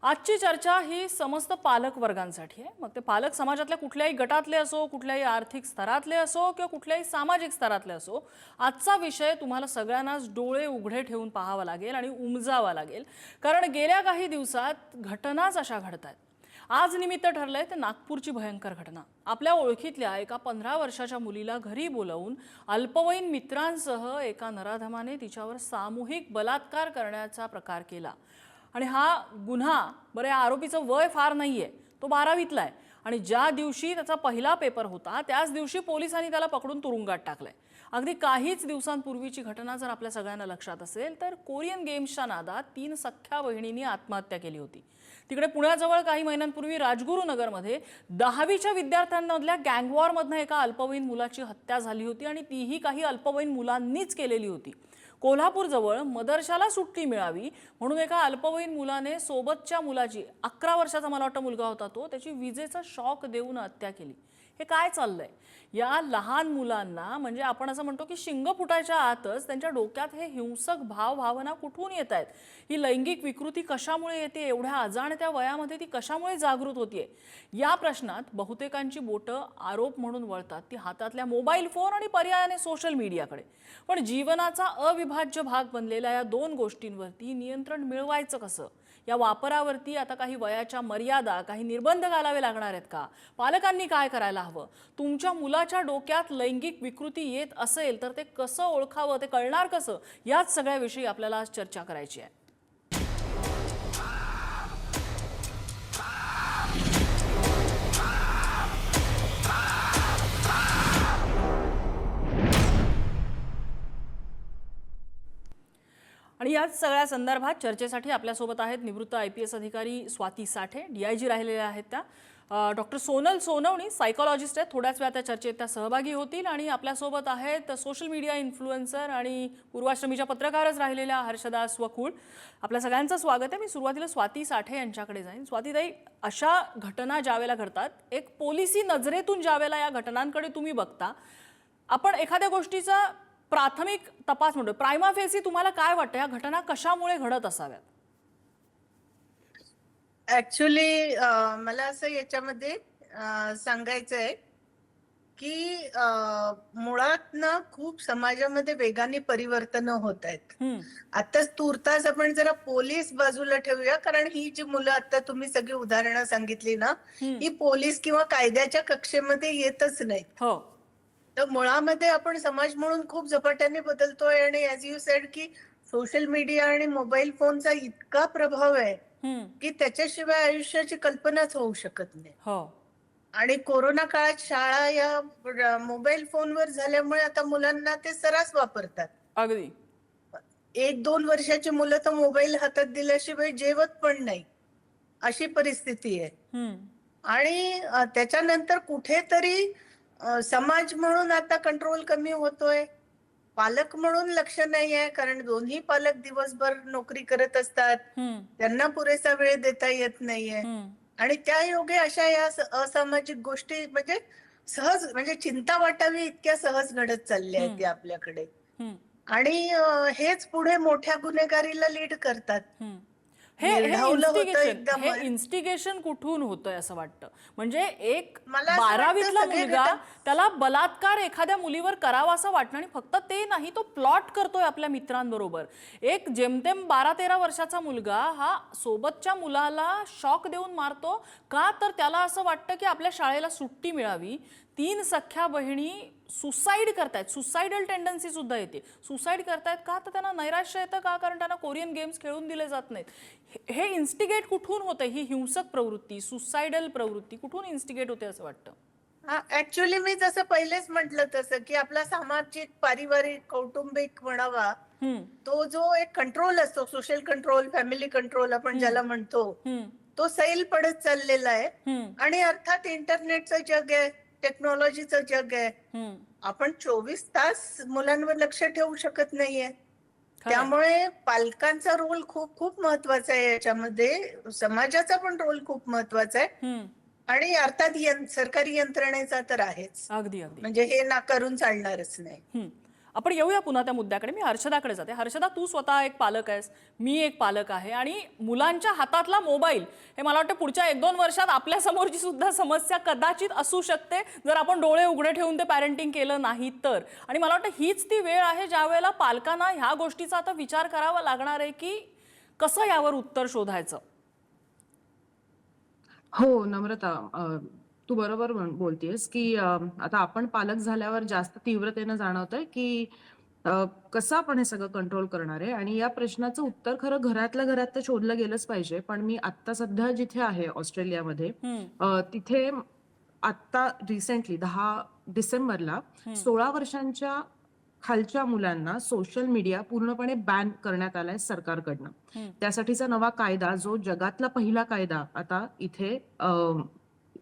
आजची चर्चा ही समस्त पालक वर्गांसाठी आहे। मग ते पालक समाजातल्या कुठल्याही गटातले असो, कुठल्याही आर्थिक स्तरातले असो किंवा कुठल्याही सामाजिक स्तरातले असो, आजचा विषय तुम्हाला सगळ्यांनाच डोळे उघडे ठेवून पाहावा लागेल आणि उमजावा लागेल, कारण गेल्या काही दिवसात घटनाच अशा घडतात। आज निमित्त ठरलंय ते नागपूरची भयंकर घटना। आपल्या ओळखीतल्या एका 15 वर्षाच्या मुलीला घरी बोलावून अल्पवयीन मित्रांसह एका नराधमाने तिच्यावर सामूहिक बलात्कार करण्याचा प्रकार केला। आणि हा गुन्हा बरे आरोपीचं वय फार नाहीये, तो 12वीतला आहे आणि ज्या दिवशी त्याचा पहिला पेपर होता त्याच दिवशी पोलिसांनी त्याला पकडून तुरुंगात टाकलंय। अगदी काहीच दिवसांपूर्वीची घटना जर आपल्या सगळ्यांना लक्षात असेल तर कोरियन गेम्सच्या नादात 3 सख्ख्या बहिणींनी आत्महत्या केली होती। तिकडे पुण्याजवळ काही महिन्यांपूर्वी राजगुरुनगरमध्ये 10वीच्या विद्यार्थ्यांमधल्या गँगवॉरमधनं एका अल्पवयीन मुलाची हत्या झाली होती आणि तीही काही अल्पवयीन मुलांनीच केलेली होती। कोल्हापूरजवळ मदरशाला सुट्टी मिळावी म्हणून एका अल्पवयीन मुलाने सोबतच्या मुलाची 11 वर्षाचा मला वाटतं मुलगा होता तो त्याची विजेचा शॉक देऊन हत्या केली। हे काय चाललंय? या लहान मुलांना म्हणजे आपण असं म्हणतो की शिंग फुटायच्या आतच त्यांच्या डोक्यात हे हिंसक भावना कुठून येत आहेत? ही लैंगिक विकृती कशामुळे येते? एवढ्या अजाणत्या वयामध्ये ती कशामुळे जागृत होतीये? या प्रश्नात बहुतेकांची बोटं आरोप म्हणून वळतात ती हातातल्या मोबाईल फोन आणि पर्यायाने सोशल मीडियाकडे। पण जीवनाचा अविभाज्य भाग बनलेल्या या दोन गोष्टींवरती नियंत्रण मिळवायचं कसं? या वापरावरती आता काही वयाच्या मर्यादा, काही निर्बंध घालावे लागणार आहेत का? पालकांनी काय करायला हवं? तुमच्या मुलाच्या डोक्यात लैंगिक विकृती येत असेल तर ते कसं ओळखावं, ते कळणार कसं? याच सगळ्याविषयी आपल्याला आज चर्चा करायची आहे। आणि याच सगळ्या संदर्भात चर्चेसाठी आपल्यासोबत आहेत निवृत्त IPS अधिकारी स्वाती साठे, DIG राहिलेल्या आहेत त्या, डॉक्टर सोनल सोनवणी सायकोलॉजिस्ट आहेत, थोड्याच वेळात त्या चर्चेत त्या सहभागी होतील। आणि आपल्यासोबत आहेत सोशल मीडिया इन्फ्लुएन्सर आणि पूर्वाश्रमीच्या पत्रकारच राहिलेल्या हर्षदास वकुळ। आपल्या सगळ्यांचं स्वागत आहे। मी सुरुवातीला स्वाती साठे यांच्याकडे जाईन। स्वातीताई, अशा घटना ज्यावेळेला घडतात, एक पोलिसी नजरेतून ज्यावेळेला या घटनांकडे तुम्ही बघता, आपण एखाद्या गोष्टीचा प्राथमिक तपास म्हणतो, प्रायमा फेसी तुम्हाला काय वाटतं या घटना कशामुळे घडत असाव्यात? ऍक्च्युली मला असं याच्यामध्ये सांगायचं आहे की मुळात ना खूप समाजामध्ये वेगाने परिवर्तन होत आहेत। आताच तुर्तास आपण जरा पोलीस बाजूला ठेवूया, कारण ही जी मुलं आता तुम्ही सगळी उदाहरणं सांगितली ना, ही पोलीस किंवा कायद्याच्या कक्षेमध्ये येतच नाहीत। हो, तर मुळामध्ये आपण समाज म्हणून खूप झपाट्याने बदलतोय आणि ॲज यू सेड की सोशल मीडिया आणि मोबाईल फोनचा इतका प्रभाव आहे की त्याच्याशिवाय आयुष्याची कल्पनाच होऊ शकत नाही। हो, आणि कोरोना काळात शाळा या मोबाईल फोनवर झाल्यामुळे आता मुलांना ते सर्रास वापरतात। अगदी 1-2 वर्षाची मुलं तर मोबाईल हातात दिल्याशिवाय जेवत पण नाही, अशी परिस्थिती आहे। आणि त्याच्यानंतर कुठेतरी समाज म्हणून आता कंट्रोल कमी होतोय, पालक म्हणून लक्ष नाही आहे, कारण दोन्ही पालक दिवसभर नोकरी करत असतात, त्यांना पुरेसा वेळ देता येत नाहीये। आणि त्या योगे अशा या असामाजिक गोष्टी म्हणजे सहज म्हणजे चिंता वाटावी इतक्या सहज घडत चालल्या आहेत या आपल्याकडे। आणि हेच पुढे मोठ्या गुन्हेगारीला लीड करतात। हे हे निर्ढावलं होतं इन्स्टिगेशन एकदम। हे इन्स्टिगेशन कुठून होतंय असं वाटतं? म्हणजे एक मला असं वाटतं 12वीतला सगळे मुलगा, घटक त्याला बलात्कार एखाद्या मुलीवर करावा असं वाटतं आणि फक्त ते नाही, तो प्लॉट करतोय आपल्या मित्रांबरोबर। एक जेमतेम 12-13 वर्षाचा मुलगा हा सोबतच्या मुलाला शॉक देऊन मारतो का? तर त्याला असं वाटतं की आपल्या शाळेला सुट्टी मिळावी। 3 सख्ख्या बहिणी सुसाईड करतायत, सुसाइडल टेंडन्सी सुद्धा येते। सुसाईड करतायत का? तर त्यांना नैराश्य येतं का? कारण त्यांना कोरियन गेम्स खेळून दिले जात नाहीत। हे इन्स्टिगेट कुठून होतं? ही हिंसक प्रवृत्ती, सुसाइडल प्रवृत्ती कुठून इन्स्टिगेट होते असं वाटतं? ऍक्च्युअली मी जसं पहिलेच म्हटलं तसं की आपला सामाजिक, पारिवारिक, कौटुंबिक म्हणावा, तो जो एक कंट्रोल असतो, सोशल कंट्रोल, फॅमिली कंट्रोल आपण ज्याला म्हणतो, तो सैल पडत चाललेला आहे। आणि अर्थात इंटरनेटचं जग आहे, टेक्नॉलॉजीचं जग आहे, आपण 24 तास मुलांवर लक्ष ठेवू शकत नाहीये। त्यामुळे पालकांचा रोल खूप खूप महत्वाचा आहे याच्यामध्ये, समाजाचा पण रोल खूप महत्वाचा आहे। आणि अर्थात सरकारी यंत्रणेचा तर आहेच, अगदी अगदी म्हणजे हे नाकारून चालणारच नाही। आपण येऊया पुन्हा त्या मुद्द्याकडे. मी हर्षदाकडे जाते. हर्षदा, तू स्वतः एक पालक आहेस, मी एक पालक आहे आणि मुलांच्या हातातला मोबाईल हे मला वाटतं पुढच्या 1-2 वर्षात आपल्या समोरची सुद्धा समस्या कदाचित असू शकते जर आपण डोळे उघडे ठेवून ते पॅरेंटिंग केलं नाही तर. आणि मला वाटतं हीच ती वेळ आहे ज्या वेळेला पालकांना ह्या गोष्टीचा आता विचार करावा लागणार आहे की कसं यावर उत्तर शोधायचं. हो, नम्रता, तू बरोबर बोलतेस की आता आपण पालक झाल्यावर जास्त तीव्रतेनं जाणवतंय की कसं आपण हे सगळं कंट्रोल करणार आहे. आणि या प्रश्नाचं उत्तर खरं घरातल्या घरात तर शोधलं गेलंच पाहिजे. पण मी आत्ता सध्या जिथे आहे ऑस्ट्रेलियामध्ये, तिथे आत्ता रिसेंटली 10 डिसेंबरला 16 वर्षांच्या खालच्या मुलांना सोशल मीडिया पूर्णपणे बॅन करण्यात आलाय सरकारकडनं. त्यासाठीचा नवा कायदा, जो जगातला पहिला कायदा आता इथे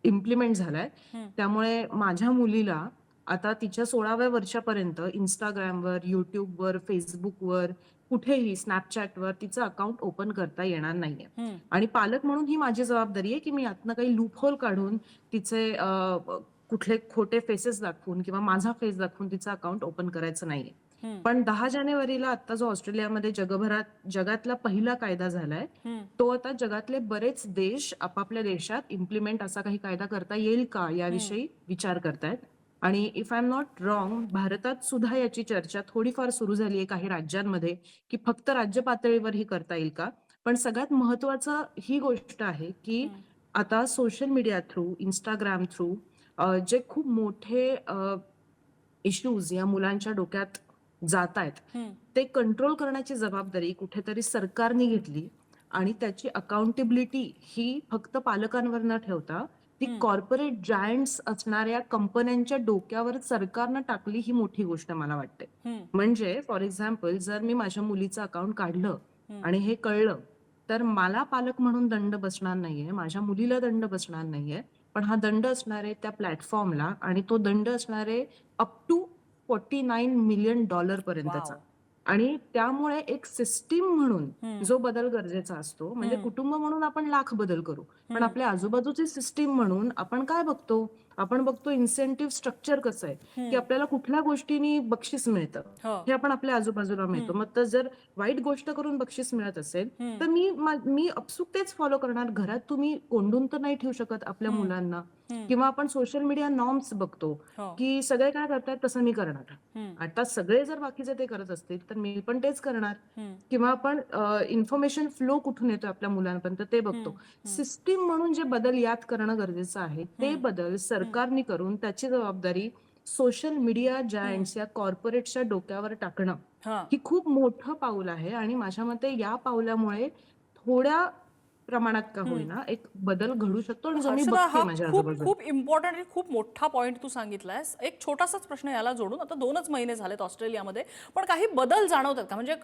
इम्प्लिमेंट झालाय. त्यामुळे माझ्या मुलीला आता तिच्या 16व्या वर्षापर्यंत इंस्टाग्रामवर, युट्यूबवर, फेसबुकवर, कुठेही स्नॅपचॅटवर तिचं अकाउंट ओपन करता येणार नाहीये. आणि पालक म्हणून ही माझी जबाबदारी आहे की मी यातनं काही लूपहोल काढून तिचे कुठले खोटे फेसेस दाखवून किंवा माझा फेस दाखवून तिचं अकाउंट ओपन करायचं नाहीये. पण 10 जानेवारीला आता जो ऑस्ट्रेलियामध्ये जगातला पहिला कायदा झालाय, तो आता जगातले बरेच देश आपापल्या देशात इम्प्लिमेंट असा काही कायदा करता येईल का याविषयी विचार करतायत. आणि if I am not wrong, भारतात सुद्धा याची चर्चा थोडीफार सुरू झाली आहे काही राज्यांमध्ये की फक्त राज्य पातळीवर ही करता येईल का. पण सगळ्यात महत्वाचं ही गोष्ट आहे की आता social media through, Instagram through जे खूप मोठे इश्यूज या मुलांच्या डोक्यात जात आहेत, ते कंट्रोल करण्याची जबाबदारी कुठेतरी सरकारने घेतली. आणि त्याची अकाउंटेबिलिटी ही फक्त पालकांवर न ठेवता ती कॉर्पोरेट जायंट्स असणाऱ्या कंपन्यांच्या डोक्यावर सरकारनं टाकली, ही मोठी गोष्ट मला वाटते. म्हणजे फॉर एक्झाम्पल, जर मी माझ्या मुलीचं अकाउंट काढलं आणि हे कळलं, तर मला पालक म्हणून दंड बसणार नाहीये, माझ्या मुलीला दंड बसणार नाहीये. पण हा दंड असणार आहे त्या प्लॅटफॉर्मला, आणि तो दंड असणार आहे अप टू $49 मिलियन पर्यंतचा. आणि त्यामुळे एक सिस्टीम म्हणून जो बदल गरजेचा असतो, म्हणजे कुटुंब म्हणून आपण लाख बदल करू, पण आपल्या आजूबाजूची सिस्टीम म्हणून आपण काय बघतो, आपण बघतो इन्सेंटिव्ह स्ट्रक्चर कसं आहे की आपल्याला कुठल्या गोष्टींनी बक्षीस मिळतं हे आपण आपल्या आजूबाजूला मिळतो. मग तर जर वाईट गोष्ट करून बक्षीस मिळत असेल तर मी अपसूक तेच फॉलो करणार. घरात तुम्ही कोंडून तर नाही ठेवू शकत आपल्या मुलांना. किंवा आपण सोशल मीडिया नॉर्म्स बघतो की सगळे काय करतायत तसं मी करणार. आता सगळे जर बाकीचे ते करत असतील तर मी पण तेच करणार. किंवा आपण इन्फॉर्मेशन फ्लो कुठून येतो आपल्या मुलांपर्यंत ते बघतो. सिस्टीम म्हणून जे बदल यात करणं गरजेचं आहे, ते बदल सरकारने करून त्याची जबाबदारी सोशल मीडिया जायंट्स या कॉर्पोरेटच्या डोक्यावर टाकणं ही खूप मोठं पाऊल आहे. आणि माझ्या मते या पावलामुळे थोड्या प्रमाणात का होईना एक बदल घडू शकतो. आणि जो मी बघते माझ्या आजूबाजूला. खूप इम्पॉर्टंट आणि खूप मोठा पॉइंट तू सांगितलायस. एक छोटासाच प्रश्न याला जोडून, आता 2च महिने झालेत ऑस्ट्रेलियामध्ये, पण काही बदल जाणवतात का? म्हणजे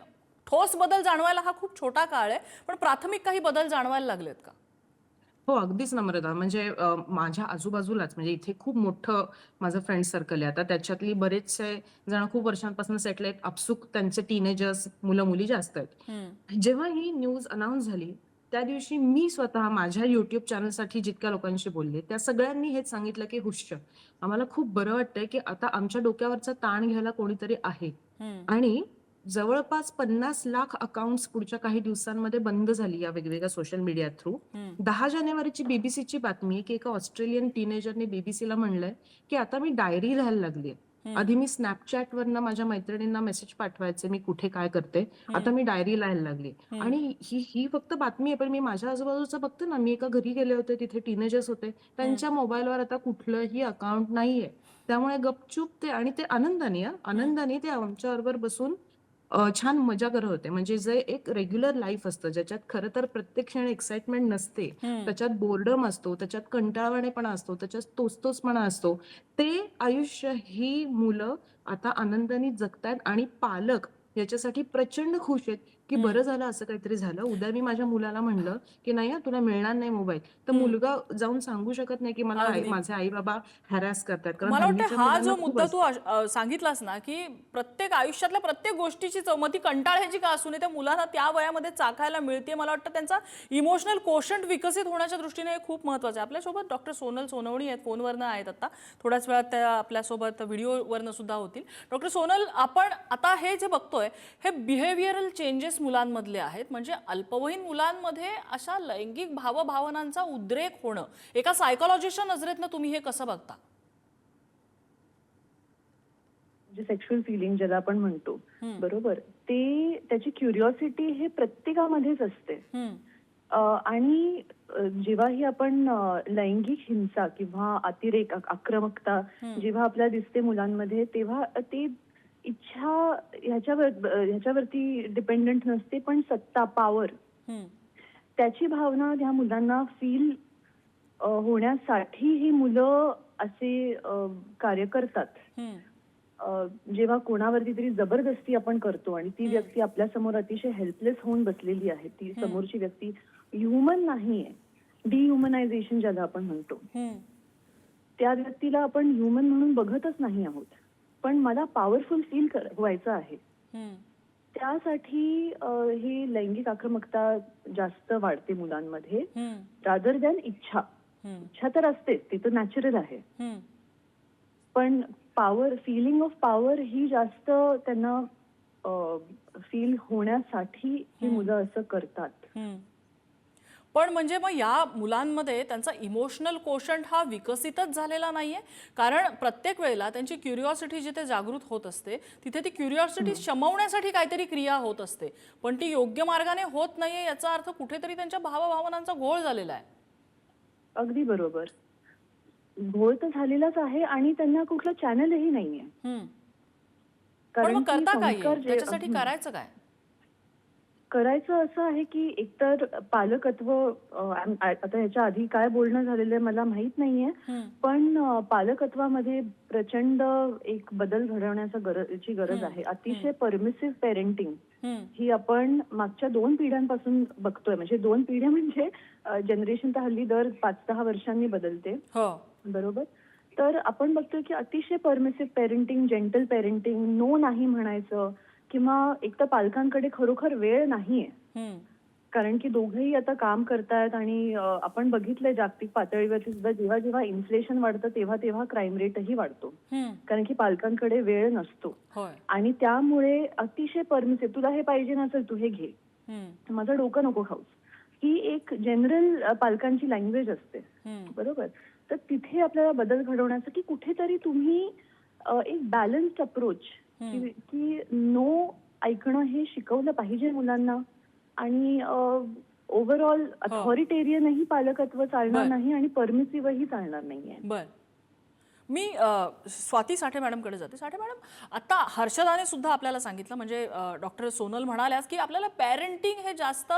ठोस बदल जाणवायला हा खूप छोटा काळ आहे, पण प्राथमिक काही बदल जाणवायला लागलेत का? हो, अगदीच नम्रता. म्हणजे माझ्या आजूबाजूलाच, म्हणजे इथे खूप मोठं माझं फ्रेंड सर्कल आहे. आता त्याच्यातली बरेचसे जण खूप वर्षांपासून सेटल आहेत. अपसूक त्यांचे टीनेजर्स, मुलं मुली जास्त आहेत. जेव्हा ही न्यूज अनाऊन्स झाली त्या दिवशी मी स्वतः माझ्या युट्यूब चॅनलसाठी जितक्या लोकांशी बोलले, त्या सगळ्यांनी हेच सांगितलं की हुश्य, आम्हाला खूप बरं वाटतंय की आता आमच्या डोक्यावरचा ताण घ्यायला कोणीतरी आहे. आणि जवळपास 50 लाख अकाउंट्स पुढच्या काही दिवसांमध्ये बंद झाली या वेगवेगळ्या सोशल मीडिया थ्रू. 10 जानेवारीची बीबीसीची बातमी आहे की एका ऑस्ट्रेलियन टीनेजरने बीबीसीला म्हणलंय की आता मी डायरी लिहायला लागलीय. आधी मी स्नॅपचॅटवरनं माझ्या मैत्रिणींना मेसेज पाठवायचे मी कुठे काय करते, आता मी डायरी लिहायला लागली. आणि ही फक्त बातमी आहे, पण मी माझ्या आजूबाजूचं बघते ना, मी एका घरी गेले होते, तिथे टीनेजर्स होते, त्यांच्या मोबाईलवर आता कुठलंही अकाउंट नाहीये. त्यामुळे गपचूप ते, आणि ते आनंदाने ते आमच्याबरोबर बसून छान मजा करत होते. म्हणजे जे एक रेग्युलर लाईफ असतं, ज्याच्यात खरं तर प्रत्येक क्षणी एक्साइटमेंट नसते, त्याच्यात बोर्डम असतो, त्याच्यात कंटाळवाणेपणा असतो, त्याच्यात तोचतोचपणा असतो, ते आयुष्य ही मुलं आता आनंदाने जगतायत. आणि पालक याच्यासाठी प्रचंड खुश आहेत की बरं झालं असं काहीतरी झालं, उद्या मी माझ्या मुलाला म्हणलं की नाही तुला मिळणार नाही मोबाईल, तर मुलगा जाऊन सांगू शकत नाही की मला अगदी. माझे आई बाबा हॅरॅस करतात, कारण मला वाटतं हल्लीच्या हा मुलांना जो खूप मुद्दा तू असतं. सांगितलास ना, की प्रत्येक आयुष्यातल्या प्रत्येक गोष्टीची चौमती कंटाळ्याची का असू नये त्या मुलांना त्या वयामध्ये चाखायला मिळते. मला वाटतं त्यांचा इमोशनल कोशंट विकसित होण्याच्या दृष्टीने हे खूप महत्त्वाचं आहे. आपल्यासोबत डॉक्टर सोनल सोनवणी आहेत, फोनवरनं आहेत आता. थोड्याच वेळात त्या आपल्यासोबत व्हिडिओवरनं सुद्धा होतील. डॉक्टर सोनल, आपण आता हे जे बघतोय हे बिहेवियरल चेंजेस मुलांमधले आहेत. म्हणजे अल्पवयीन मुलांमध्ये अशा लैंगिक भावभावनांचा उद्रेक होणं, एका सायकोलॉजिस्टच्या नजरेतनं तुम्ही हे कसं बघता? जे सेक्शुअल फिलिंग ज्याला आपण म्हणतो, हम्म. बरोबर, ते त्याची क्युरिओसिटी हे प्रत्येकामध्येच असते. हम्म. आणि जेव्हाही आपण लैंगिक हिंसा किंवा अतिरेक, आक्रमकता जेव्हा आपल्याला दिसते मुलांमध्ये, तेव्हा ते इच्छा ह्याच्यावरती डिपेंडंट नसते, पण सत्ता, पॉवर, हम्म. त्याची भावना ह्या मुलांना फील होण्यासाठी ही मुलं असे कार्य करतात. हम्म. जेव्हा कोणावरती तरी जबरदस्ती आपण करतो आणि ती व्यक्ती आपल्या समोर अतिशय हेल्पलेस होऊन बसलेली आहे, ती समोरची व्यक्ती ह्युमन नाहीये, डिह्युमनायझेशन ज्याला आपण म्हणतो, हम्म. त्या व्यक्तीला आपण ह्युमन म्हणून बघतच नाही आहोत, पण मला पॉवरफुल फील व्हायचं आहे. हम्म. त्यासाठी ही लैंगिक आक्रमकता जास्त वाढते मुलांमध्ये, हम्म. रादर दॅन इच्छा. हम्म. इच्छा तर असतेच, ती तर नॅचरल आहे, हम्म. पण पॉवर, फिलिंग ऑफ पॉवर ही जास्त त्यांना फील होण्यासाठी ही मुलं असं करतात. हम्म. पण म्हणजे मग या मुलांमध्ये त्यांचा इमोशनल कोशंट हा विकसितच झालेला नाहीये, कारण प्रत्येक वेळेला त्यांची क्युरिओसिटी जिथे जागृत होत असते तिथे ती क्युरिओसिटी शमवण्यासाठी काहीतरी क्रिया होत असते, पण ती योग्य मार्गाने होत नाहीये, याचा अर्थ कुठेतरी त्यांच्या भावभावनांचा घोळ झालेला आहे. अगदी बरोबर, घोळ तर झालेलाच आहे आणि त्यांना कुठलं चॅनलही नाहीये. पण कारण मग की करता काय संस्कार त्याच्यासाठी करायचं काय? करायचं असं आहे की एकतर पालकत्व, आता ह्याच्या आधी काय बोलणं झालेलं आहे मला माहित नाहीये, पण पालकत्वामध्ये प्रचंड एक बदल घडवण्याची गरज आहे. अतिशय परमिसिव्ह पेरेंटिंग ही आपण मागच्या 2 पिढ्यांपासून बघतोय. म्हणजे 2 पिढ्या म्हणजे जनरेशन तर हल्ली दर 5-10 वर्षांनी बदलते, बरोबर. तर आपण बघतोय की अतिशय परमिसिव्ह पेरेंटिंग, जेंटल पेरेंटिंग, नो नाही म्हणायचं, किंवा एक तर पालकांकडे खरोखर वेळ नाहीये, कारण की दोघेही आता काम करतायत आणि आपण बघितलंय जागतिक पातळीवरती सुद्धा जेव्हा जेव्हा इन्फ्लेशन वाढतं तेव्हा तेव्हा क्राईम रेटही वाढतो, कारण की पालकांकडे वेळ नसतो. आणि त्यामुळे अतिशय परमिसिव्ह, तुला हे पाहिजे नसेल तू हे घे, माझं डोकं नको खाऊस, ही एक जनरल पालकांची लँग्वेज असते, बरोबर. तर तिथे आपल्याला बदल घडवण्यासाठी कुठेतरी तुम्ही एक बॅलन्स्ड अप्रोच की नो ऐकणं हे शिकवलं पाहिजे मुलांना. आणि ओव्हरऑल अथॉरिटेरियनही पालकत्व चालणार नाही आणि परमिसिव्हही चालणार नाहीये. बर, मी स्वाती साठे मॅडमकडे जाते. साठे मॅडम, आता हर्षदाने सुद्धा आपल्याला सांगितलं, म्हणजे डॉक्टर सोनल म्हणाल्यास की आपल्याला पॅरेंटिंग हे जास्त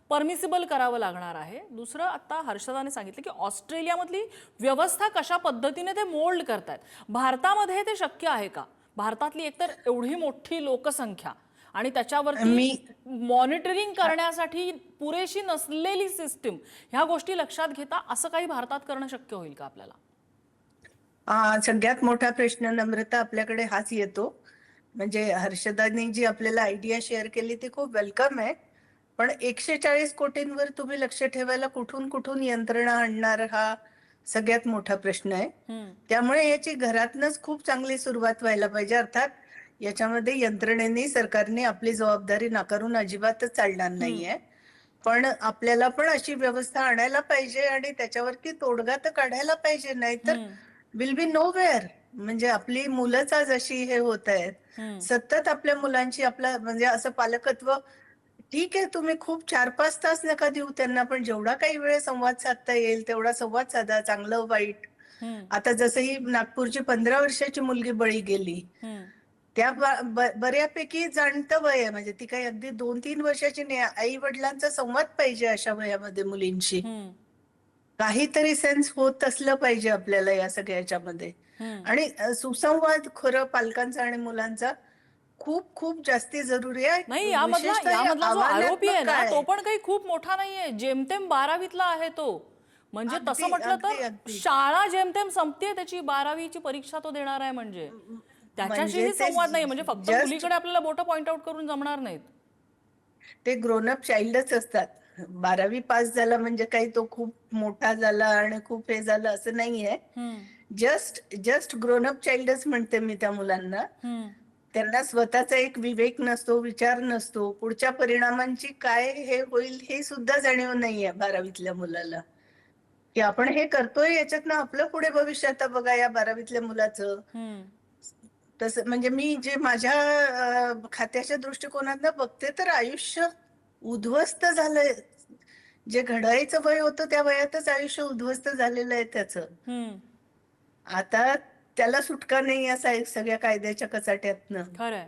परमिसिबल करावं लागणार आहे. दुसरं, आता हर्षदाने सांगितलं की ऑस्ट्रेलियामधली व्यवस्था कशा पद्धतीने ते मोल्ड करतायत, भारतामध्ये ते शक्य आहे का? भारतातली एकतर एवढी मोठी लोकसंख्या आणि त्याच्यावरती मॉनिटरिंग करण्यासाठी पुरेशी नसलेली सिस्टीम, ह्या गोष्टी लक्षात घेता असं काही भारतात करणं शक्य होईल का आपल्याला? सगळ्यात मोठा प्रश्न नम्रता आपल्याकडे हाच येतो. म्हणजे हर्षदानी जी आपल्याला आयडिया शेअर केली ती खूप वेलकम आहे, पण 140 कोटींवर तुम्ही लक्ष ठेवायला कुठून कुठून यंत्रणा आणणार, हा सगळ्यात मोठा प्रश्न आहे. त्यामुळे याची घरातनच खूप चांगली सुरुवात व्हायला पाहिजे. अर्थात याच्यामध्ये यंत्रणेने, सरकारने आपली जबाबदारी नाकारून अजिबातच चालणार नाहीये, पण आपल्याला पण अशी व्यवस्था आणायला पाहिजे आणि त्याच्यावरती तोडगा तर काढायला पाहिजे, नाहीतर विल बी नोवेअर. म्हणजे आपली मुलंच आज अशी हे होत आहेत, सतत आपल्या मुलांची म्हणजे असं पालकत्व, ठीक आहे तुम्ही खूप 4-5 तास नका देऊ त्यांना, पण जेवढा काही वेळ संवाद साधता येईल तेवढा संवाद साधा, चांगलं वाईट. आता जसं ही नागपूरची 15 वर्षाची मुलगी बळी गेली, त्या बऱ्यापैकी जाणतं वय आहे, म्हणजे ती काही अगदी 2-3 वर्षाची नाही. आई वडिलांचा संवाद पाहिजे अशा वयामध्ये मुलींशी, काहीतरी सेन्स होत असलं पाहिजे आपल्याला या सगळ्याच्यामध्ये. आणि सुसंवाद खरं पालकांचा आणि मुलांचा खूप खूप जास्ती जरुरी आहे. नाही, यामधला विशेषतः या यामधला जो आरोपी आहे आव्हानात्मक ना, काळ तो आहे. पण काही खूप मोठा नाहीये, जेमतेम 12वीतला आहे तो. म्हणजे तसं अगदी म्हटलं अगदी तर अगदी शाळा जेमतेम संपतेय त्याची, 12वीची परीक्षा तो देणार आहे म्हणजे. म्हणजे त्याच्याशीही ते संवाद नाही, म्हणजे फक्त जस्ट मुलीकडे आपल्याला बोटं पॉइंट आउट करून जमणार नाहीत. ते ग्रोन अप चाइल्डच असतात. 12वी पास झाला म्हणजे काही तो खूप मोठा झाला आणि खूप हे झालं असं नाहीये. जस्ट जस्ट ग्रोन अप चाइल्डच म्हणते मी त्या मुलांना. त्यांना स्वतःचा एक विवेक नसतो, विचार नसतो, पुढच्या परिणामांची काय हे होईल हे सुद्धा जाणीव नाहीये 12वीतल्या मुलाला, की आपण हे करतोय याच्यातनं आपलं पुढे भविष्य आता बघा या 12वीतल्या मुलाचं. तसं म्हणजे मी जे माझ्या खात्याच्या दृष्टिकोनातनं बघते तर आयुष्य उद्ध्वस्त झालंय. जे घडायचं वय होतं त्या वयातच आयुष्य उद्ध्वस्त झालेलं आहे त्याचं. आता त्याला सुटका नाही या सगळ्या कायद्याच्या कचाट्यातनं. खरंय.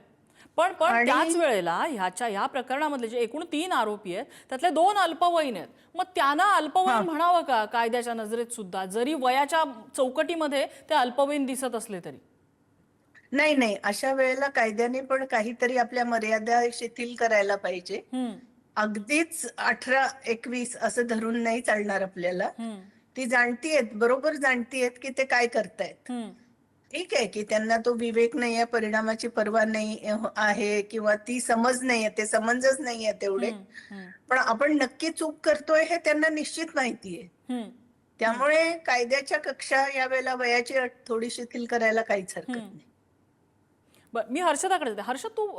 पण पण त्याच आणि वेळेला ह्या प्रकरणामधले जे एकूण 3 आरोपी आहेत त्यातले 2 अल्पवयीन आहेत. मग त्यांना अल्पवयीन म्हणावं का कायद्याच्या नजरेत सुद्धा, जरी वयाच्या चौकटीमध्ये ते अल्पवयीन दिसत असले तरी? नाही नाही, अशा वेळेला कायद्याने पण काहीतरी आपल्या मर्यादा शिथिल करायला पाहिजे. अगदीच 18-21 असं धरून नाही चालणार आपल्याला. ती जाणतीयेत, बरोबर जाणतीयेत की ते काय करतायत. ठीक आहे की त्यांना तो विवेक नाहीये, परिणामाची पर्वा नाही आहे किंवा ती समज नाहीये, ते समंजस नाहीये तेवढे. पण आपण नक्की चूक करतोय हे त्यांना निश्चित माहितीये. त्यामुळे कायद्याच्या कक्षा यावेळेला वयाची अट थोडी शिथिल करायला काहीच हरकत नाही. बरं, मी हर्षदाकडे जाते.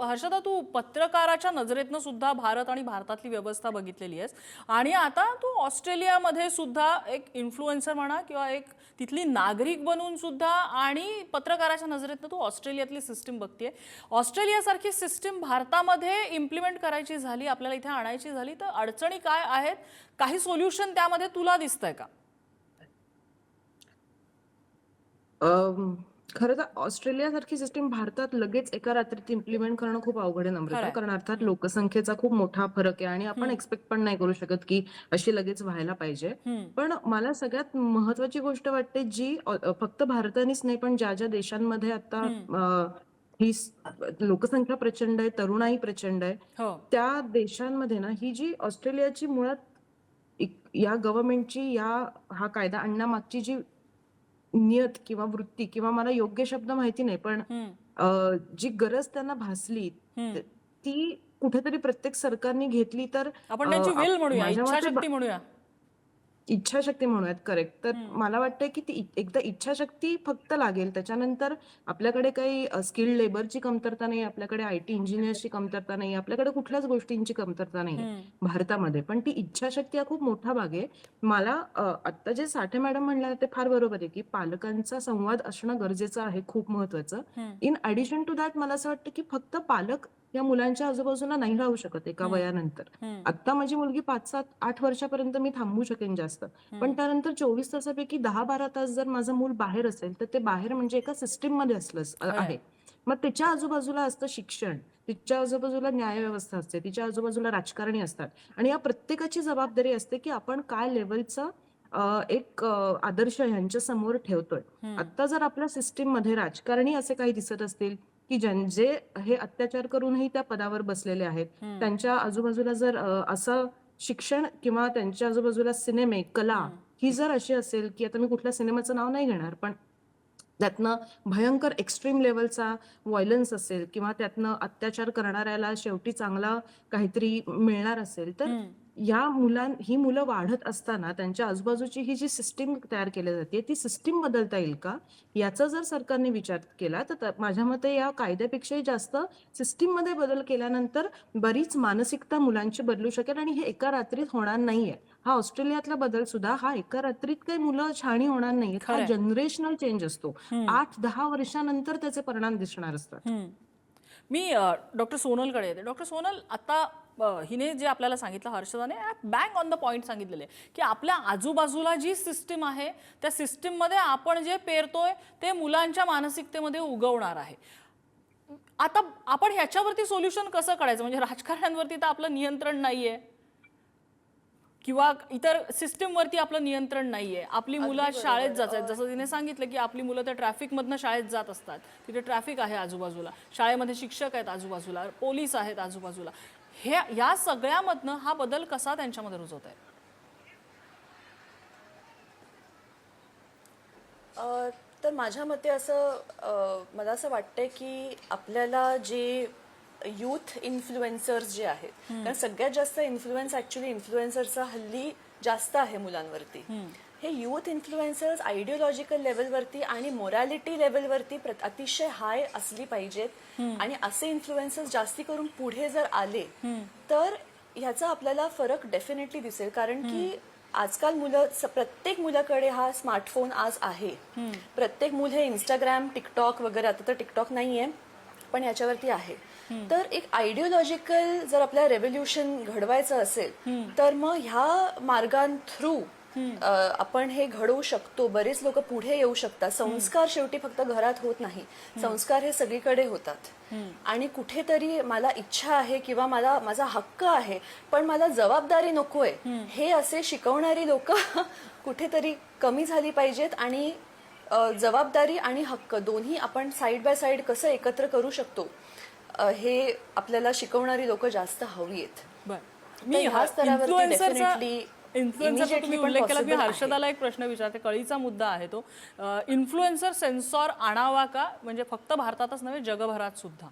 हर्षदा, तू पत्रकाराच्या नजरेतनं सुद्धा भारत आणि भारतातली व्यवस्था बघितलेली आहेस आणि आता तू ऑस्ट्रेलियामध्ये सुद्धा एक इन्फ्लुएन्सर म्हणा किंवा एक तिथली नागरिक बनून सुद्धा आणि पत्रकाराच्या नजरेतनं तू ऑस्ट्रेलियातली सिस्टीम बघतेय. ऑस्ट्रेलियासारखी सिस्टीम भारतामध्ये इम्प्लिमेंट करायची झाली, आपल्याला इथे आणायची झाली तर अडचणी काय आहेत? काही सोल्युशन त्यामध्ये तुला दिसतंय का? खरं तर ऑस्ट्रेलियासारखी सिस्टीम भारतात लगेच एका रात्रीत इम्प्लिमेंट करणं खूप अवघड आहे नम्रता. खरंय. कारण अर्थात लोकसंख्येचा खूप मोठा फरक आहे आणि आपण एक्सपेक्ट पण नाही करू शकत की अशी लगेच व्हायला पाहिजे. पण मला सगळ्यात महत्वाची गोष्ट वाटते जी फक्त भारतानेच नाही पण ज्या ज्या देशांमध्ये आता ही लोकसंख्या प्रचंड आहे, तरुणाई प्रचंड आहे, हो. त्या देशांमध्ये ना ही जी ऑस्ट्रेलियाची मुळात या गव्हर्नमेंटची हा कायदा आणण्यामागची जी नियत किंवा वृत्ती किंवा मला योग्य शब्द माहिती नाही पण जी गरज त्यांना भासली ती कुठेतरी प्रत्येक सरकारने घेतली तर आपण त्यांची विल म्हणूया, माझ्या मते इच्छाशक्ती म्हणूया. इच्छाशक्ती म्हणूयात, करेक्ट. तर मला वाटतंय की ती एकदा इच्छाशक्ती फक्त लागेल, त्याच्यानंतर आपल्याकडे काही स्किल्ड लेबरची कमतरता नाही, आपल्याकडे IT इंजिनियर्सची कमतरता नाही, आपल्याकडे कुठल्याच गोष्टींची कमतरता नाही भारतामध्ये. पण ती इच्छाशक्ती हा खूप मोठा भाग आहे. मला आता जे साठे मॅडम म्हणल्या ते फार बरोबर आहे की पालकांचा संवाद असणं गरजेचं आहे, खूप महत्वाचं. इन ऍडिशन टू दॅट मला असं वाटतं की फक्त पालक या मुलांच्या आजूबाजूला नाही राहू शकत एका वयानंतर. आता माझी मुलगी 5-7-8 वर्षापर्यंत मी थांबू शकेन जास्त, पण त्यानंतर 24 तासापैकी 10-12 तास जर माझं मूल बाहेर असेल तर ते बाहेर म्हणजे एका सिस्टीम मध्ये असलं आहे. मग त्याच्या आजूबाजूला असतं शिक्षण, तिच्या आजूबाजूला न्यायव्यवस्था असते, तिच्या आजूबाजूला राजकारणी असतात आणि या प्रत्येकाची जबाबदारी असते की आपण काय लेवलचा एक आदर्श ह्यांच्या समोर ठेवतोय. आता जर आपल्या सिस्टीम मध्ये राजकारणी असे काही दिसत असतील की जे हे अत्याचार करूनही त्या पदावर बसलेले आहेत, त्यांच्या आजूबाजूला जर असं शिक्षण किंवा त्यांच्या आजूबाजूला सिनेमे, कला ही जर अशी असेल की आता मी कुठल्या सिनेमाचं नाव नाही घेणार पण त्यातनं भयंकर एक्स्ट्रीम लेवलचा व्हायलन्स असेल किंवा त्यातनं अत्याचार करणाऱ्याला शेवटी चांगला काहीतरी मिळणार असेल, तर ही मुलं वाढत असताना त्यांच्या आजूबाजूची ही जी सिस्टीम तयार केली जाते ती सिस्टीम बदलता येईल का याचा जर सरकारने विचार केला तर माझ्या मते या कायद्यापेक्षाही जास्त सिस्टीम मध्ये बदल केल्यानंतर बरीच मानसिकता मुलांची बदलू शकेल आणि हे एका रात्रीत होणार नाहीये. हा ऑस्ट्रेलियातला बदल सुद्धा हा एका रात्रीत काही मुलं छानी होणार नाहीये, हा जनरेशनल चेंज असतो. 8-10 वर्षानंतर त्याचे परिणाम दिसणार असतात. मी डॉक्टर सोनलकडे येते. डॉक्टर सोनल, आता हिने जे आपल्याला सांगितलं, हर्षदाने बँक ऑन द पॉइंट सांगितलेले की आपल्या आजूबाजूला जी सिस्टीम आहे त्या सिस्टीममध्ये आपण जे पेरतोय ते मुलांच्या मानसिकतेमध्ये उगवणार आहे. आता आपण ह्याच्यावरती सोल्युशन कसं काढायचं? म्हणजे राजकारण्यांवरती तर आपलं नियंत्रण नाहीये. किंवा इतर सिस्टीमवरती आपलं नियंत्रण नाहीये. आपली मुलं आज शाळेत जात आहेत, जसं तिने सांगितलं की आपली मुलं त्या ट्रॅफिकमधनं शाळेत जात असतात, तिथे ट्रॅफिक आहे आजूबाजूला, शाळेमध्ये शिक्षक आहेत आजूबाजूला, पोलीस आहेत आजूबाजूला. या सगळ्यामधनं हा बदल कसा त्यांच्यामध्ये रुजवत आहे? तर माझ्या मते असं मला असं वाटतंय की आपल्याला जे यूथ इन्फ्लुएन्सर्स जे आहेत, कारण सगळ्यात जास्त इन्फ्लुएन्स ऍक्च्युली इन्फ्लुएन्सरचा हल्ली जास्त आहे मुलांवरती. हे यूथ इन्फ्लुएन्सर्स आयडिओलॉजिकल लेवलवरती आणि मोरॅलिटी लेवलवरती अतिशय हाय असली पाहिजेत. आणि असे इन्फ्लुएन्सर्स जास्ती करून पुढे जर आले तर ह्याचा आपल्याला फरक डेफिनेटली दिसेल. कारण की आजकाल प्रत्येक मुलाकडे हा स्मार्टफोन आज आहे. प्रत्येक मुल हे इंस्टाग्राम, टिकटॉक वगैरे, आता तर टिकटॉक नाहीये पण याच्यावरती आहे. तर एक आयडिओलॉजिकल जर आपल्याला रेव्होल्युशन घडवायचं असेल तर मग ह्या मार्गांथ्रू आपण हे घडवू शकतो. बरेच लोक पुढे येऊ शकतात. संस्कार शेवटी फक्त घरात होत नाही, संस्कार हे सगळीकडे होतात. आणि कुठेतरी मला इच्छा आहे किंवा माझा हक्क आहे पण मला जबाबदारी नकोय, हे असे शिकवणारी लोक कुठेतरी कमी झाली पाहिजेत. आणि जबाबदारी आणि हक्क दोन्ही आपण साईड बाय साईड कसं एकत्र करू शकतो हे आपल्याला शिकवणारी लोक जास्त हवी आहेत. मी ह्या स्तरावरती डेफिनेटली इन्फ्लुएन्सरचा तुम्ही उल्लेख केला. मी हर्षदाला एक प्रश्न विचारते, कळीचा मुद्दा आहे तो. इन्फ्लुएन्सर सेन्सॉर आणावा का, म्हणजे फक्त भारतातच नव्हे जगभरात सुद्धा?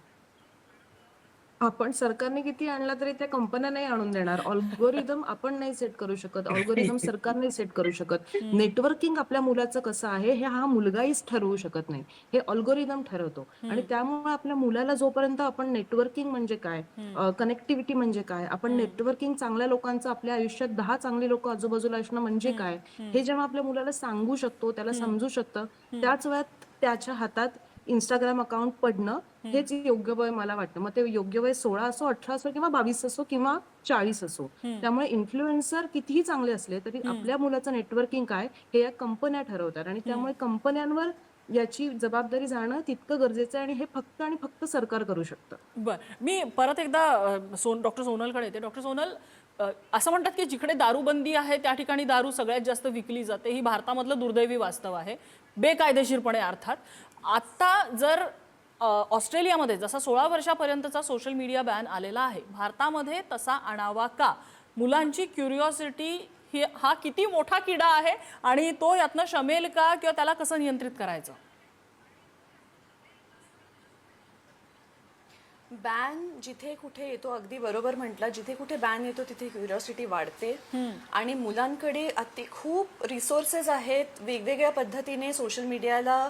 आपण सरकारने किती आणला तरी त्या कंपन्या नाही आणून देणार. अल्गोरिदम आपण नाही सेट करू शकत, अल्गोरिदम सरकार नाही सेट करू शकत. नेटवर्किंग आपल्या मुलाचं कसं आहे हे हा मुलगाहीच ठरवू शकत नाही, हे अल्गोरिदम ठरवतो. आणि त्यामुळे आपल्या मुलाला जोपर्यंत आपण नेटवर्किंग म्हणजे काय, कनेक्टिव्हिटी म्हणजे काय, आपण नेटवर्किंग चांगल्या लोकांचं आपल्या आयुष्यात 10 चांगली लोक आजूबाजूला असणं म्हणजे काय, हे जेव्हा आपल्या मुलाला सांगू शकतो, त्याला समजू शकतं, त्याच वेळात त्याच्या हातात इंस्टाग्राम अकाउंट पडणं हेच योग्य वय मला वाटतं. मग ते योग्य वय 16 असो, 18 असो किंवा 22 असो किंवा 40 असो. त्यामुळे इन्फ्लुएन्सर कितीही चांगले असले तरी आपल्या मुलाचं नेटवर्किंग काय हे या कंपन्या ठरवतात. आणि त्यामुळे कंपन्यांवर याची जबाबदारी जाणं तितकं गरजेचं आहे. आणि हे फक्त आणि फक्त सरकार करू शकतं. बरं, मी परत एकदा डॉक्टर सोनलकडे येते. डॉक्टर सोनल, असं म्हणतात की जिकडे दारूबंदी आहे त्या ठिकाणी दारू सगळ्यात जास्त विकली जाते. ही भारतामधलं दुर्दैवी वास्तव आहे, बेकायदेशीरपणे अर्थात. आता जर ऑस्ट्रेलियामध्ये जसा 16 वर्षापर्यंतचा सोशल मीडिया बॅन आलेला आहे, भारतामध्ये तसा आणावा का? मुलांची क्युरिओसिटी हा किती मोठा किडा आहे आणि तो यातनं शमेल का, किंवा त्याला कसं नियंत्रित करायचं? बॅन जिथे कुठे येतो, अगदी बरोबर म्हटलं, जिथे कुठे बॅन येतो तिथे क्युरिओसिटी वाढते. आणि मुलांकडे खूप रिसोर्सेस आहेत वेगवेगळ्या पद्धतीने सोशल मीडियाला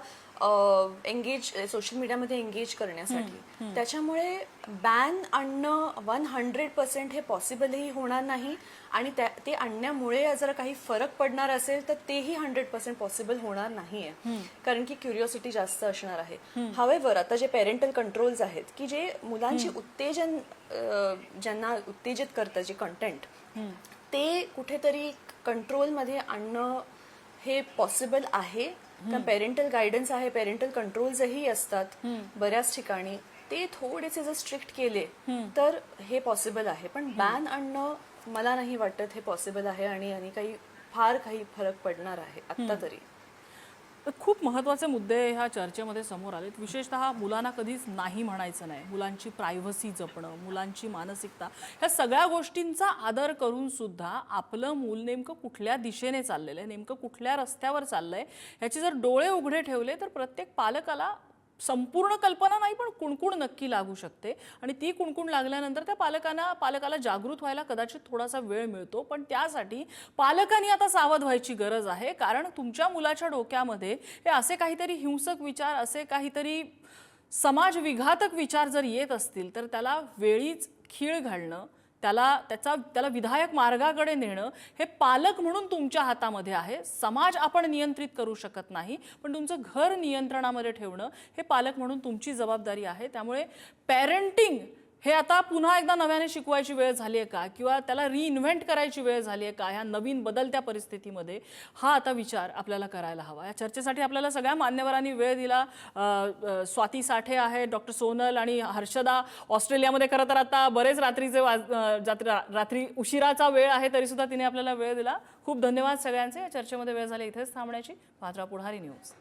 सोशल मीडियामध्ये एंगेज करण्यासाठी. त्याच्यामुळे बॅन आणणं 100% हे पॉसिबलही होणार नाही. आणि ते आणण्यामुळे जर काही फरक पडणार असेल तर तेही 100% पॉसिबल होणार नाहीये, कारण की क्युरिओसिटी जास्त असणार आहे. हावेवर आता जे पेरेंटल कंट्रोल्स आहेत की जे मुलांची ज्यांना उत्तेजित करतं जे कंटेंट, ते कुठेतरी कंट्रोलमध्ये आणणं हे पॉसिबल आहे. कारण पेरेंटल गायडन्स आहे, पेरेंटल कंट्रोल्सही असतात बऱ्याच ठिकाणी. ते थोडेसे जर स्ट्रिक्ट केले तर हे पॉसिबल आहे. पण बॅन आणणं मला नाही वाटत हे पॉसिबल आहे आणि फार काही फरक पडणार आहे आता तरी. खूप महत्त्वाचे मुद्दे ह्या चर्चेमध्ये समोर आलेत. विशेषतः मुलांना कधीच नाही म्हणायचं नाही, मुलांची प्रायव्हसी जपणं, मुलांची मानसिकता, ह्या सगळ्या गोष्टींचा आदर करून सुद्धा आपलं मूल नेमकं कुठल्या दिशेने चाललेलं आहे, नेमकं कुठल्या रस्त्यावर चाललंय, ह्याचे जर डोळे उघडे ठेवले तर प्रत्येक पालकाला संपूर्ण कल्पना नाही पण कुणकुण नक्की लागू शकते. आणि ती कुणकुण लागल्यानंतर त्या पालकाला जागृत व्हायला कदाचित थोडासा वेळ मिळतो. पण त्यासाठी पालकांनी आता सावध व्हायची गरज आहे, कारण तुमच्या मुलाच्या डोक्यामध्ये हे असे काहीतरी हिंसक विचार, असे काहीतरी समाज विघातक विचार जर येत असतील तर त्याला वेळीच खीळ घालणं, त्याला विधायक मार्गाकडे नेणं हे पालक म्हणून तुमच्या हातामध्ये आहे. समाज आपण नियंत्रित करू शकत नाही, पण तुमचं घर नियंत्रणामध्ये ठेवणं हे पालक म्हणून तुमची जबाबदारी आहे. त्यामुळे पॅरेंटिंग हे आता पुन्हा एकदा नव्याने शिकवायची वेळ झाली आहे का, किंवा त्याला रिइन्व्हेंट करायची वेळ झाली आहे का ह्या नवीन बदलत्या परिस्थितीमध्ये, हा आता विचार आपल्याला करायला हवा. या चर्चेसाठी आपल्याला सगळ्या मान्यवरांनी वेळ दिला. स्वाती साठे आहे, डॉक्टर सोनल आणि हर्षदा ऑस्ट्रेलियामध्ये. खरं तर आता बरेच रात्री उशिराचा वेळ आहे तरी सुद्धा तिने आपल्याला वेळ दिला. खूप धन्यवाद सगळ्यांचे. या चर्चेमध्ये वेळ झाली इथेच थांबण्याची. पात्रा पुढारी न्यूज.